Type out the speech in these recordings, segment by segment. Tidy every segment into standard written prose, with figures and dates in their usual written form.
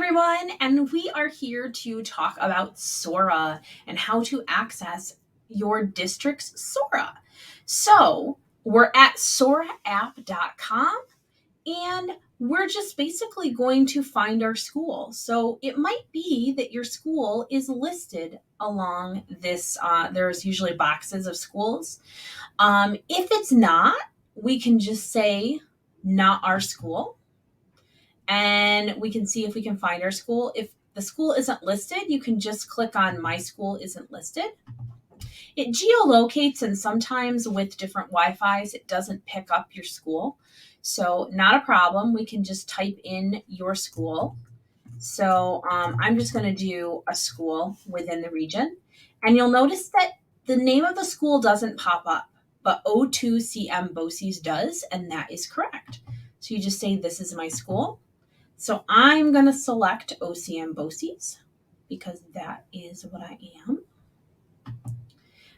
everyone, and we are here to talk about Sora and how to access your district's Sora. So, we're at soraapp.com and we're just basically going to find our school. So, it might be that your school is listed along this, there's usually boxes of schools. If it's not, we can just say, not our school, and we can see if we can find our school. If the school isn't listed, you can just click on My School Isn't Listed. It geolocates, and sometimes with different Wi-Fi's, it doesn't pick up your school. So not a problem. We can just type in your school. So I'm just going to do a school within the region. And you'll notice that the name of the school doesn't pop up, but O²CM BOCES does, and that is correct. So you just say, this is my school. So I'm going to select O²CM BOCES because that is what I am.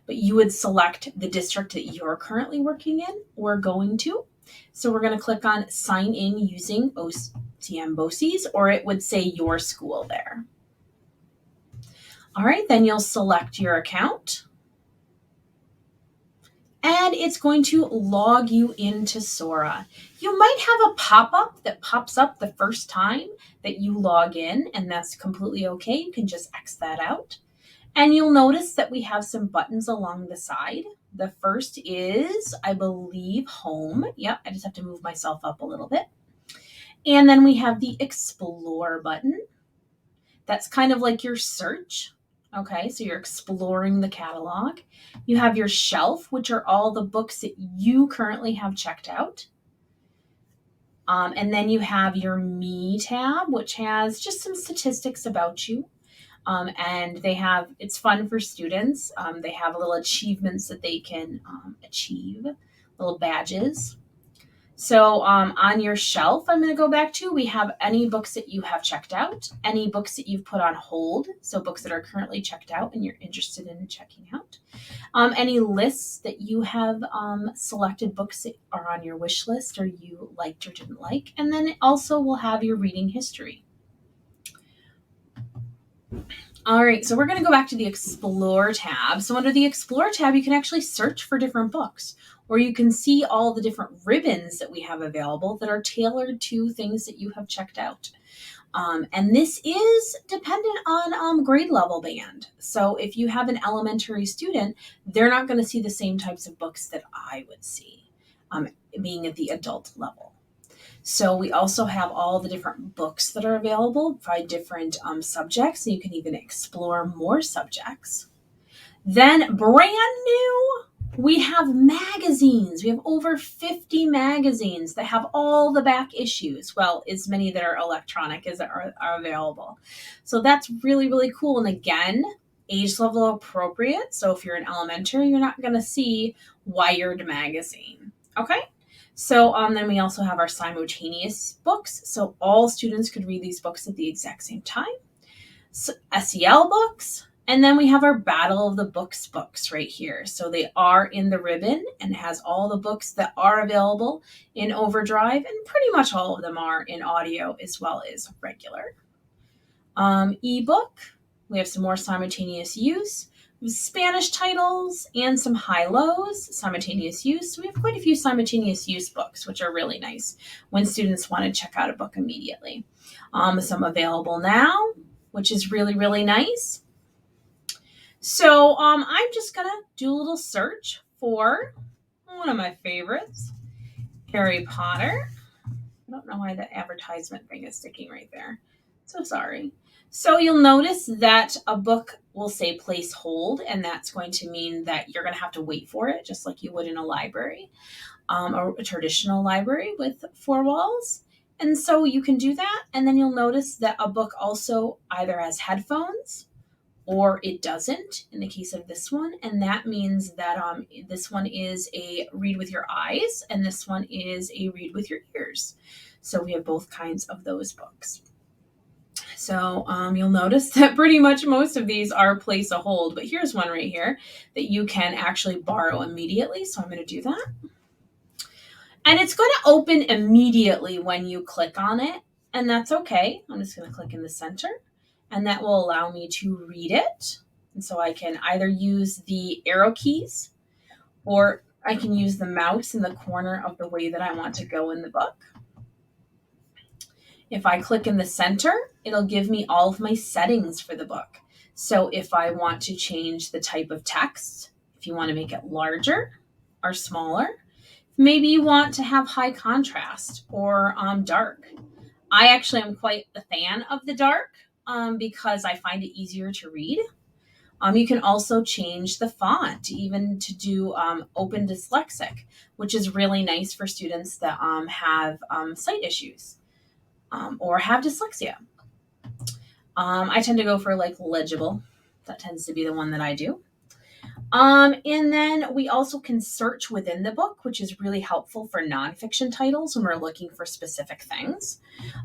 But you would select the district that you're currently working in or going to. So we're going to click on sign in using O²CM BOCES, or it would say your school there. All right, then you'll select your account. And it's going to log you into Sora. You might have a pop-up that pops up the first time that you log in, and that's completely okay. You can just X that out. And you'll notice that we have some buttons along the side. The first is, I believe, home. Yep, I just have to move myself up a little bit. And then we have the explore button. That's kind of like your search. Okay, so you're exploring the catalog. You have your shelf, which are all the books that you currently have checked out. And then you have your Me tab, which has just some statistics about you. And it's fun for students. They have little achievements that they can achieve, little badges. So on your shelf, I'm going to go back to, we have any books that you have checked out, any books that you've put on hold, so books that are currently checked out and you're interested in checking out, any lists that you have selected books that are on your wish list or you liked or didn't like, and then it also will have your reading history. All right, so we're going to go back to the Explore tab. So under the Explore tab, you can actually search for different books, or you can see all the different ribbons that we have available that are tailored to things that you have checked out. And this is dependent on grade level band. So if you have an elementary student, they're not going to see the same types of books that I would see, being at the adult level. So we also have all the different books that are available by different subjects, and you can even explore more subjects. Then brand new, we have magazines. We have over 50 magazines that have all the back issues. Well, as many that are electronic as are available. So that's really, really cool. And again, age level appropriate. So if you're in elementary, you're not going to see Wired magazine. Okay? So then we also have our simultaneous books. So all students could read these books at the exact same time. So SEL books. And then we have our Battle of the Books books right here. So they are in the ribbon and has all the books that are available in Overdrive. And pretty much all of them are in audio as well as regular. Ebook. We have some more simultaneous use. Spanish titles and some high-lows, simultaneous use. So we have quite a few simultaneous use books, which are really nice when students want to check out a book immediately. Some available now, which is really, really nice. So I'm just going to do a little search for one of my favorites, Harry Potter. I don't know why that advertisement thing is sticking right there. So sorry. So you'll notice that a book will say place hold, and that's going to mean that you're going to have to wait for it, just like you would in a library, or a traditional library with 4 walls. And so you can do that, and then you'll notice that a book also either has headphones or it doesn't in the case of this one. And that means that this one is a read with your eyes, and this one is a read with your ears. So we have both kinds of those books. So you'll notice that pretty much most of these are place a hold, but here's one right here that you can actually borrow immediately. So I'm going to do that. And it's going to open immediately when you click on it. and that's okay. I'm just going to click in the center, and that will allow me to read it. And so I can either use the arrow keys, or I can use the mouse in the corner of the way that I want to go in the book. If I click in the center, it'll give me all of my settings for the book. So if I want to change the type of text, if you want to make it larger or smaller, maybe you want to have high contrast or dark. I actually am quite a fan of the dark because I find it easier to read. You can also change the font, even to do open dyslexic, which is really nice for students that have sight issues or have dyslexia. I tend to go for like legible. That tends to be the one that I do. And then we also can search within the book, which is really helpful for nonfiction titles when we're looking for specific things.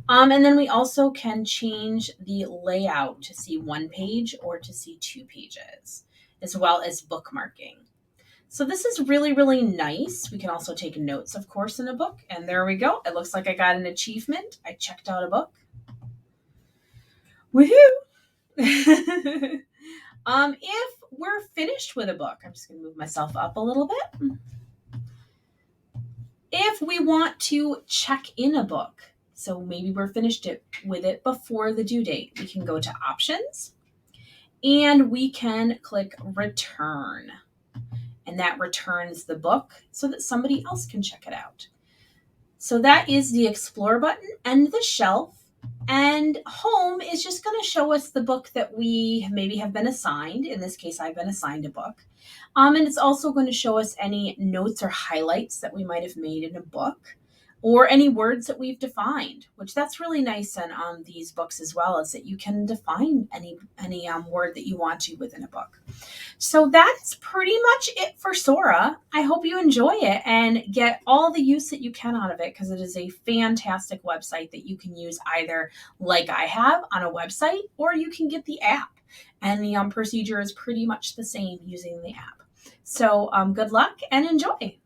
And then we also can change the layout to see one page or to see 2 pages, as well as bookmarking. So this is really, really nice. We can also take notes, of course, in a book. And there we go. It looks like I got an achievement. I checked out a book. Woohoo! If we're finished with a book, I'm just going to move myself up a little bit. If we want to check in a book, so maybe we're finished with it before the due date, we can go to options and we can click return. And that returns the book so that somebody else can check it out. So that is the explore button and the shelf. And home is just going to show us the book that we maybe have been assigned. In this case, I've been assigned a book. And it's also going to show us any notes or highlights that we might have made in a book, or any words that we've defined, which that's really nice in these books as well, is that you can define any word that you want to within a book. So that's pretty much it for Sora. I hope you enjoy it and get all the use that you can out of it, because it is a fantastic website that you can use either like I have on a website, or you can get the app. And the procedure is pretty much the same using the app. So good luck and enjoy.